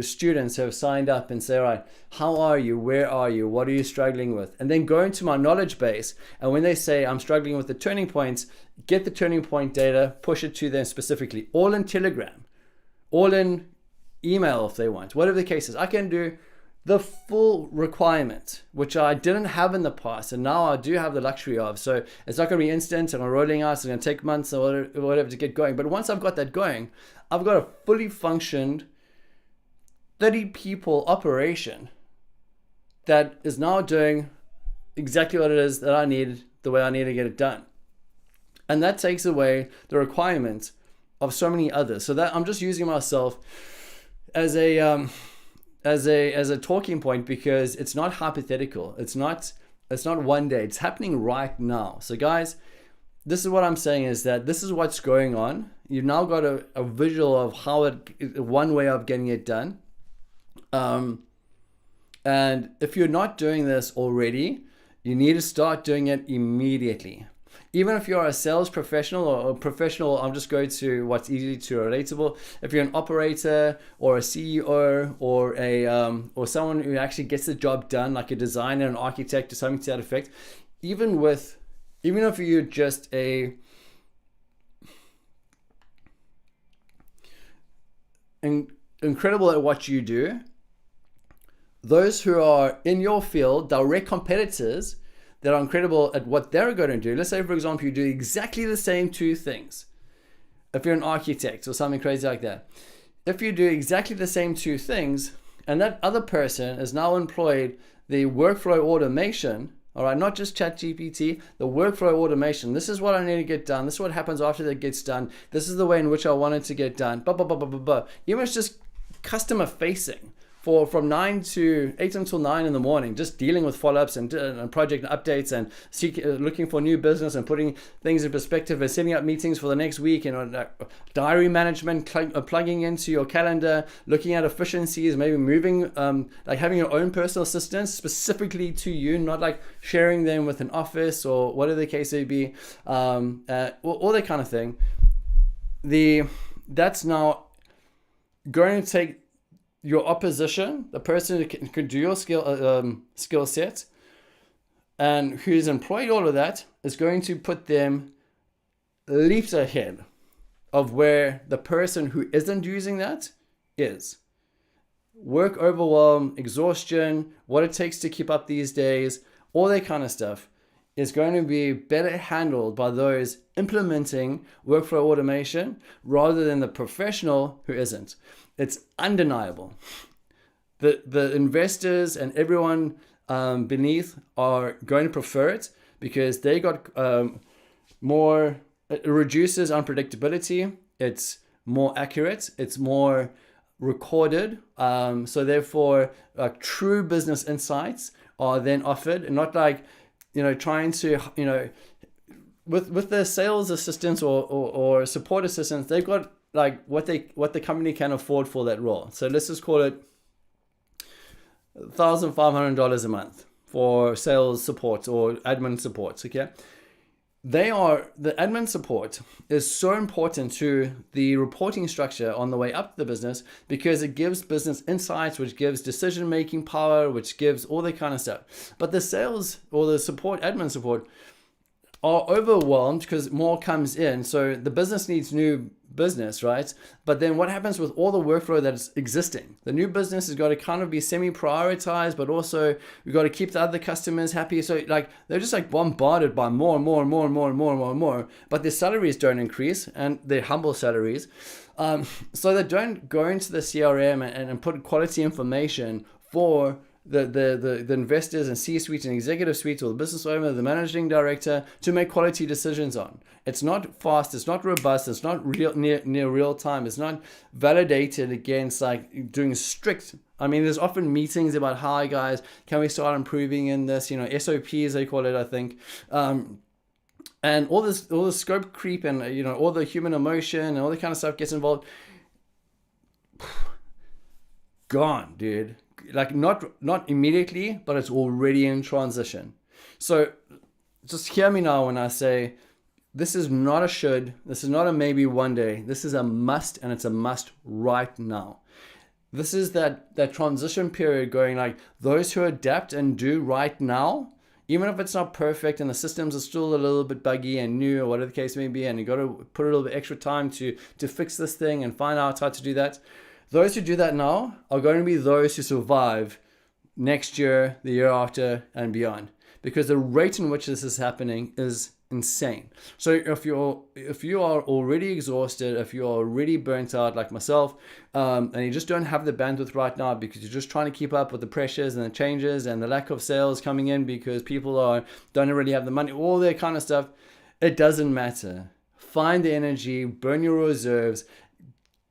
students who have signed up and say, all right, how are you? Where are you? What are you struggling with? And then go into my knowledge base. And when they say I'm struggling with the turning points, get the turning point data, push it to them specifically, all in Telegram, all in email if they want, whatever the case is. I can do the full requirement, which I didn't have in the past, and now I do have the luxury of. So it's not going to be instant and I'm rolling out. It's going to take months or whatever to get going. But once I've got that going, I've got a fully functioned 30 people operation that is now doing exactly what it is that I need, the way I need to get it done. And that takes away the requirement of so many others. So that I'm just using myself as a talking point, because it's not hypothetical. It's not one day. It's happening right now. So guys, this is what I'm saying, is that this is what's going on. You've now got a visual of how one way of getting it done. And if you're not doing this already, you need to start doing it immediately. Even if you're a sales professional or a professional, I'm just going to what's easy to relatable. If you're an operator or a CEO or someone who actually gets the job done, like a designer, an architect, or something to that effect, even if you're just incredible at what you do, those who are in your field, direct competitors that are incredible at what they're going to do. Let's say, for example, you do exactly the same two things. If you're an architect or something crazy like that, if you do exactly the same two things, and that other person is now employed the workflow automation, all right, not just ChatGPT, the workflow automation. This is what I need to get done. This is what happens after that gets done. This is the way in which I want it to get done. Even if it's just customer facing. From 8 until 9 in the morning, just dealing with follow-ups and project updates and looking for new business and putting things in perspective and setting up meetings for the next week, and diary management, plugging into your calendar, looking at efficiencies, maybe moving, like having your own personal assistants specifically to you, not like sharing them with an office or whatever the case may be, all that kind of thing. That's now going to take your opposition, the person who can do your skill set, and who's employed all of that, is going to put them leaps ahead of where the person who isn't using that is. Work overwhelm, exhaustion, what it takes to keep up these days, all that kind of stuff is going to be better handled by those implementing workflow automation rather than the professional who isn't. It's undeniable. The investors and everyone beneath are going to prefer it because they got more. It reduces unpredictability. It's more accurate. It's more recorded. So therefore, true business insights are then offered, and not like trying to with the sales assistants or support assistants, they've got like what the company can afford for that role. So let's just call it $1,500 a month for sales support or admin support. Okay, the admin support is so important to the reporting structure on the way up the business, because it gives business insights, which gives decision making power, which gives all that kind of stuff. But the sales or the support, admin support, are overwhelmed because more comes in. So the business needs new business, right? But then what happens with all the workflow that's existing? The new business has got to kind of be semi-prioritized, but also we've got to keep the other customers happy. So like they're just like bombarded by more and more and more and more and more and more and more, but their salaries don't increase, and they're humble salaries. So they don't go into the CRM and put quality information for the investors and C-suite and executive suite, or the business owner, the managing director, to make quality decisions on. It's not fast, it's not robust, it's not near real time, it's not validated against like doing strict I mean, there's often meetings about, hi guys, can we start improving in this, SOPs they call it, I think. And all this scope creep and, all the human emotion and all that kind of stuff gets involved. Gone, dude. Like not immediately, but it's already in transition. So just hear me now when I say, this is not a should, this is not a maybe one day, this is a must, and it's a must right now. This is that transition period going, like, those who adapt and do right now, even if it's not perfect and the systems are still a little bit buggy and new or whatever the case may be, and you got to put a little bit extra time to fix this thing and find out how to do that. Those who do that now are going to be those who survive next year, the year after, and beyond. Because the rate in which this is happening is insane. So if you are already exhausted, if you're already burnt out like myself, and you just don't have the bandwidth right now because you're just trying to keep up with the pressures and the changes and the lack of sales coming in because people don't really have the money, all that kind of stuff, it doesn't matter. Find the energy, burn your reserves,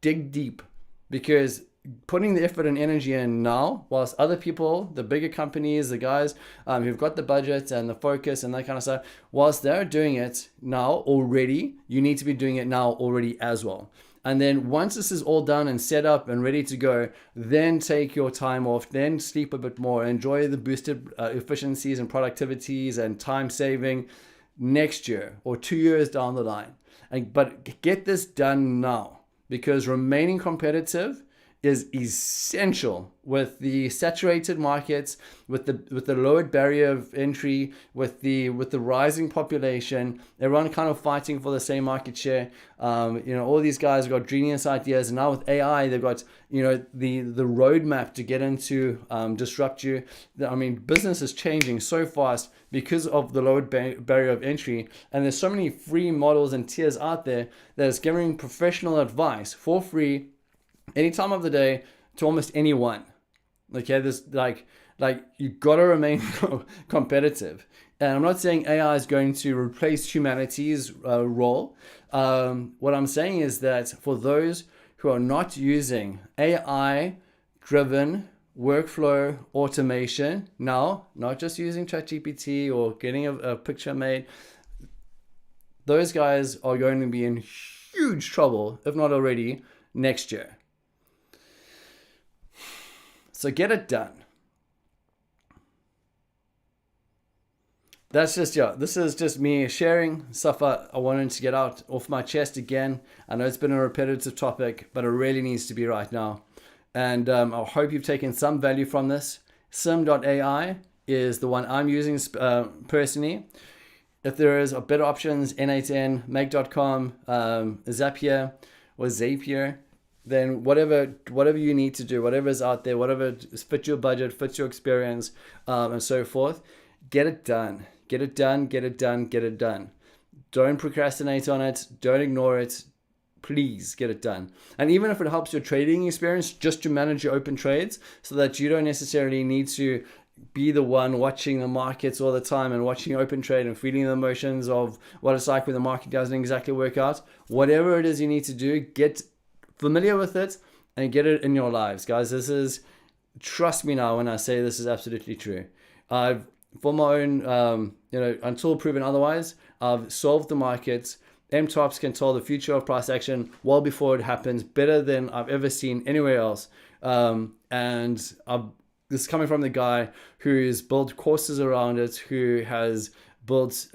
dig deep, because putting the effort and energy in now, whilst other people, the bigger companies, the guys who've got the budget and the focus and that kind of stuff, whilst they're doing it now already, you need to be doing it now already as well. And then once this is all done and set up and ready to go, then take your time off, then sleep a bit more, enjoy the boosted efficiencies and productivities and time saving next year or 2 years down the line. But get this done now, because remaining competitive is essential with the saturated markets, with the lowered barrier of entry, with the rising population, everyone kind of fighting for the same market share. All these guys have got genius ideas, and now with AI, they've got the roadmap to get into disrupt you. I mean, business is changing so fast because of the lowered barrier of entry, and there's so many free models and tiers out there that is giving professional advice for free any time of the day to almost anyone. Okay, this like you gotta remain competitive. And I'm not saying AI is going to replace humanity's role. What I'm saying is that for those who are not using AI-driven workflow automation now, not just using ChatGPT or getting a picture made, those guys are going to be in huge trouble, if not already, next year. So get it done. That's just, this is just me sharing stuff I wanted to get out off my chest again. I know it's been a repetitive topic, but it really needs to be right now. And I hope you've taken some value from this. Sim.ai is the one I'm using personally. If there is better options, N8N, Make.com, Zapier, or Zapier, then whatever you need to do, whatever is out there, whatever fits your budget, fits your experience, and so forth, get it done. Get it done, get it done, get it done. Don't procrastinate on it. Don't ignore it. Please get it done. And even if it helps your trading experience, just to manage your open trades so that you don't necessarily need to be the one watching the markets all the time and watching open trade and feeling the emotions of what it's like when the market doesn't exactly work out. Whatever it is you need to do, get familiar with it and get it in your lives, guys. Trust me now when I say this is absolutely true. For my own, until proven otherwise, I've solved the markets. MTOPS can tell the future of price action well before it happens, better than I've ever seen anywhere else. This is coming from the guy who's built courses around it, who has built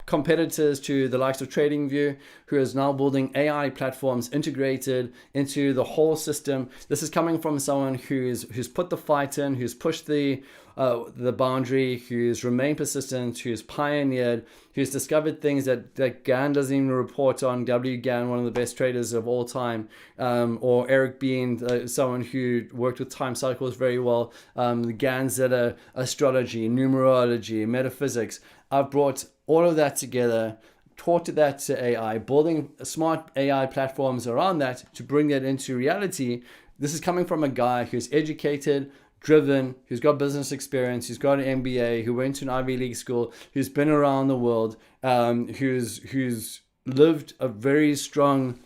competitors to the likes of TradingView, who is now building AI platforms integrated into the whole system. This is coming from someone who's put the fight in, who's pushed the boundary, who's remained persistent, who's pioneered, who's discovered things that Gann doesn't even report on. W. Gann, one of the best traders of all time, or Eric Bean, someone who worked with time cycles very well. The Ganns that are astrology, numerology, metaphysics. I've brought all of that together, taught that to AI, building smart AI platforms around that to bring that into reality. This is coming from a guy who's educated, driven, who's got business experience, who's got an MBA, who went to an Ivy League school, who's been around the world, who's lived a very strong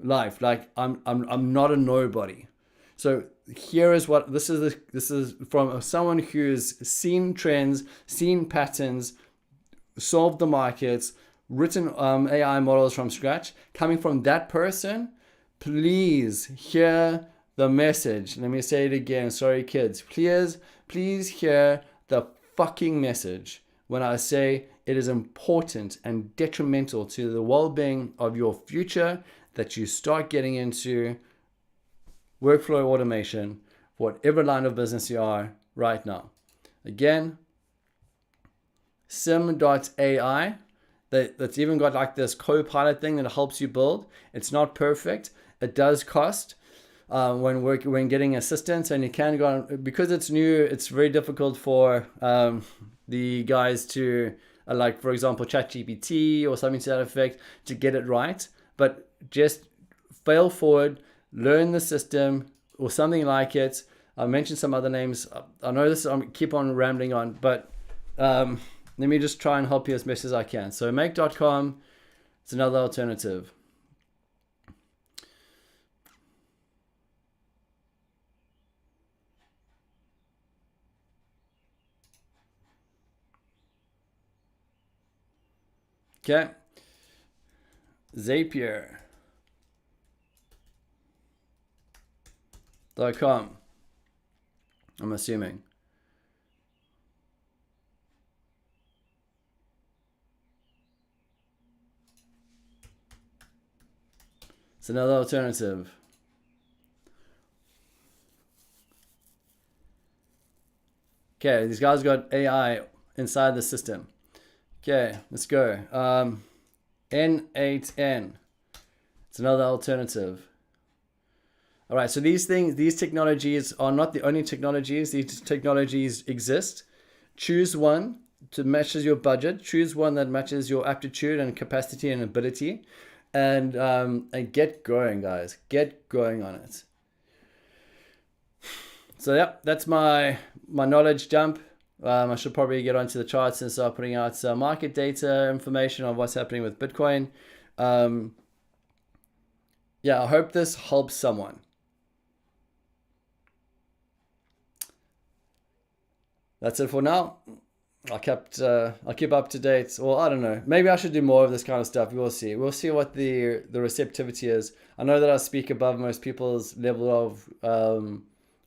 life. Like I'm not a nobody. So here is what this is from someone who's seen trends, seen patterns, solved the markets, written AI models from scratch. Coming from that person, please hear the message. Let me say it again. Sorry, kids. Please hear the fucking message when I say it is important and detrimental to the well-being of your future that you start getting into workflow automation, whatever line of business you are right now. Again, sim.ai, that's even got like this co-pilot thing that helps you build. It's not perfect. It does cost when getting assistance, and you can go on, because it's new. It's very difficult for the guys to like, for example, ChatGPT or something to that effect, to get it right. But just fail forward, learn the system or something like it. I mentioned some other names. I know this. I keep on rambling on, but let me just try and help you as best as I can. So make.com is another alternative. Okay. Zapier.com. I'm assuming. It's another alternative. Okay, these guys got AI inside the system. Okay, let's go. N8N. It's another alternative. All right, so these technologies are not the only technologies. These technologies exist. Choose one to matches your budget. Choose one that matches your aptitude and capacity and ability, and get going, guys. Get going on it. So yeah, that's my knowledge dump. I should probably get onto the charts and start putting out some market data information on what's happening with Bitcoin. Yeah, I hope this helps someone. That's it for now. I'll keep up to date. Well, I don't know. Maybe I should do more of this kind of stuff. We'll see. We'll see what the receptivity is. I know that I speak above most people's level of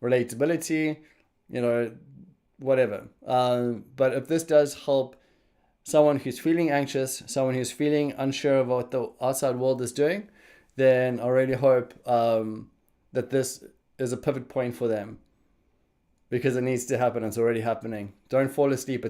relatability. You know, whatever. But if this does help someone who's feeling anxious, someone who's feeling unsure of what the outside world is doing, then I really hope that this is a pivot point for them, because it needs to happen. It's already happening. Don't fall asleep. It's